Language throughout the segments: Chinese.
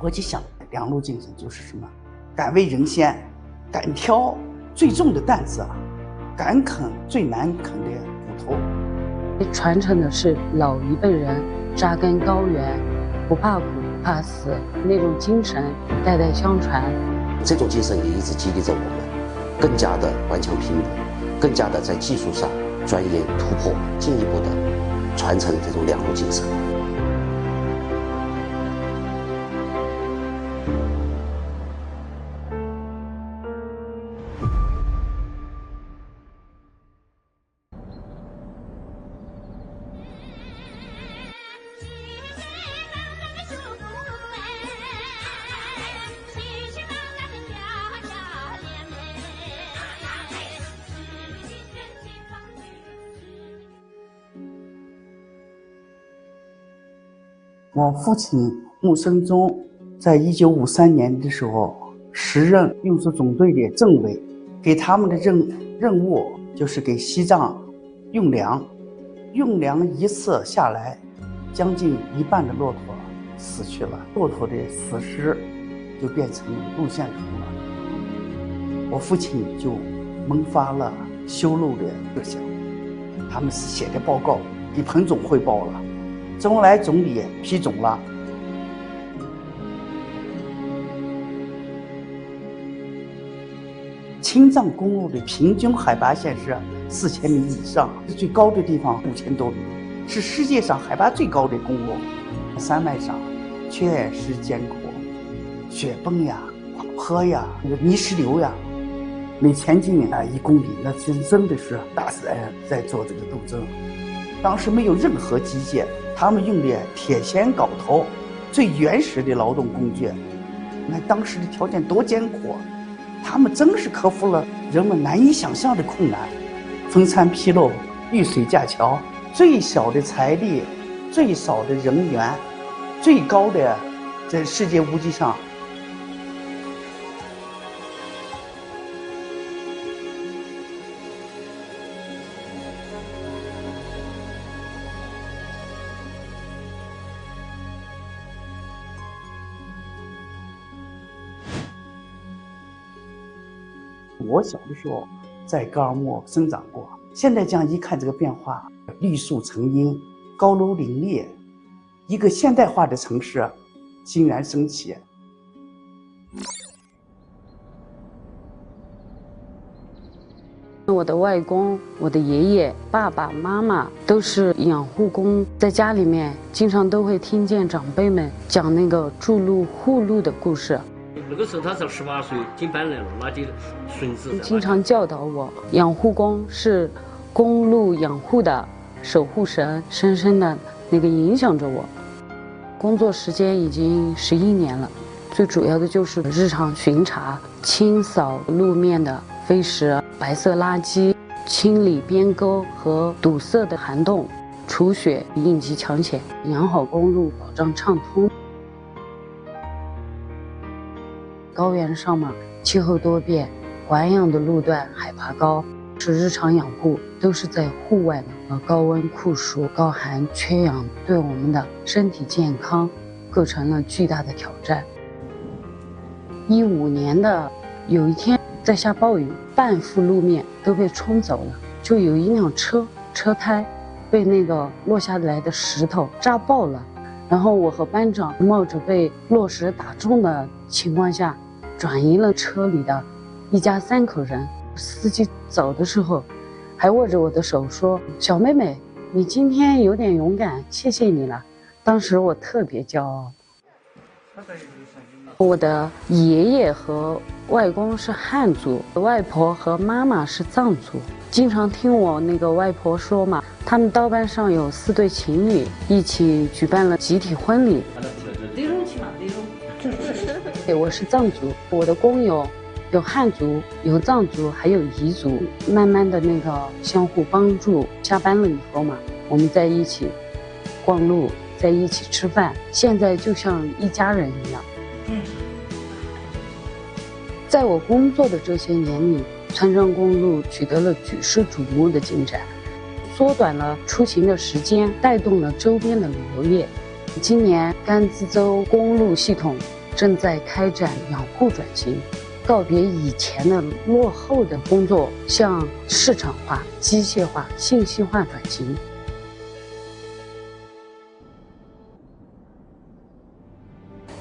我就想，两路精神就是什么？敢为人先，敢挑最重的担子，敢啃最难啃的骨头。传承的是老一辈人扎根高原，不怕苦不怕死那种精神，代代相传。这种精神也一直激励着我们，更加的顽强拼搏，更加的在技术上钻研突破，进一步的传承这种两路精神。我父亲穆生忠在1953年的时候时任运输总队的政委，给他们的任务就是给西藏运粮。运粮一次下来，将近一半的骆驼死去了，骆驼的死尸就变成路线图了。我父亲就萌发了修路的设想，他们是写的报告给彭总汇报了，周恩来总理批准了。青藏公路的平均海拔线是4000米以上，最高的地方5000多米，是世界上海拔最高的公路。山脉上确实艰苦，雪崩呀、滑坡呀、泥石流呀，每前进1公里，那真的是大自然在做这个斗争。当时没有任何机械，他们用的铁锨镐头，最原始的劳动工具。那当时的条件多艰苦，他们真是克服了人们难以想象的困难。风餐披露，遇水架桥，最小的财力，最少的人员，最高的在世界无极上。我小的时候在格尔木生长过，现在这样一看，这个变化，绿树成荫，高楼林立，一个现代化的城市欣然升起。我的外公、我的爷爷、爸爸妈妈都是养护工，在家里面经常都会听见长辈们讲那个筑路护路的故事。那个时候他才18岁，经搬来了，那就孙子经常教导我，养护工是公路养护的守护神，深深的那个影响着我。工作时间已经11年了，最主要的就是日常巡查、清扫路面的飞石、白色垃圾，清理边沟和堵塞的涵洞，除雪、应急抢险，养好公路，保障畅通。高原上嘛，气候多变，环养的路段海拔高，是日常养护都是在户外的，高温酷暑、高寒缺氧，对我们的身体健康构成了巨大的挑战。15年的有一天在下暴雨，半幅路面都被冲走了，就有一辆车胎被那个落下来的石头扎爆了，然后我和班长冒着被落石打中的情况下，转移了车里的一家3口人。司机走的时候还握着我的手说：“小妹妹，你今天有点勇敢，谢谢你了。”当时我特别骄傲。我的爷爷和外公是汉族，外婆和妈妈是藏族。经常听我那个外婆说嘛，他们刀班上有4对情侣一起举办了集体婚礼。对，我是藏族，我的工友有汉族、有藏族，还有彝族。慢慢的那个相互帮助，下班了以后嘛，我们在一起逛路，在一起吃饭，现在就像一家人一样。在我工作的这些年里，川藏公路取得了举世瞩目的进展，缩短了出行的时间，带动了周边的旅游业。今年甘孜州公路系统正在开展养护转型，告别以前的落后的工作，向市场化、机械化、信息化转型。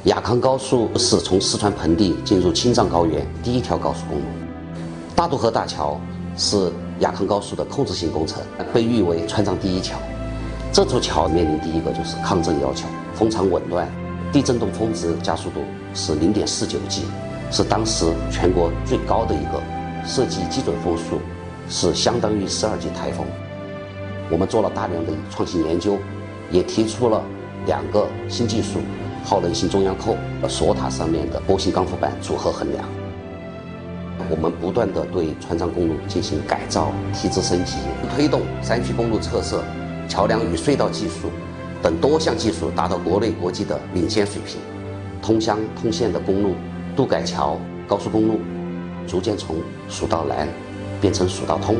雅康高速是从四川盆地进入青藏高原第一条高速公路。大渡河大桥是雅康高速的控制性工程，被誉为川藏第一桥。这座桥面临第一个就是抗震要求，风场紊乱，地震动峰值加速度是0.49G，是当时全国最高的一个，设计基准风速是相当于12级台风。我们做了大量的创新研究，也提出了2个新技术：耗能型中央扣和锁塔上面的波形钢浮板组合衡量。我们不断地对川藏公路进行改造、提质升级，推动山区公路侧设、桥梁与隧道技术等多项技术达到国内国际的领先水平。通乡通县的公路、渡改桥、高速公路逐渐从蜀道难变成蜀道通。